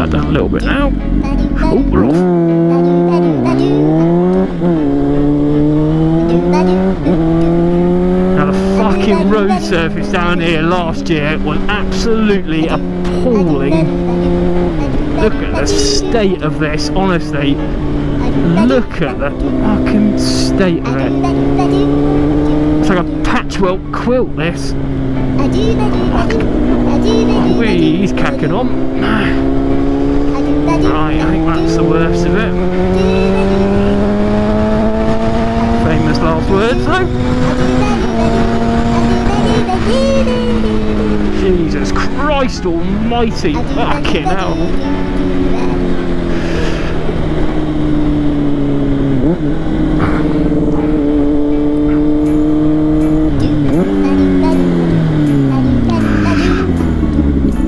that down a little bit now. Oh, we're off. Now the fucking road surface down here last year was absolutely appalling. Look at the state of this, honestly. Look at the fucking state of it. It's like a patchwork quilt, this. He's cacking on. Right, I think that's the worst of it. Famous last words, though. Jesus Christ almighty, fucking hell.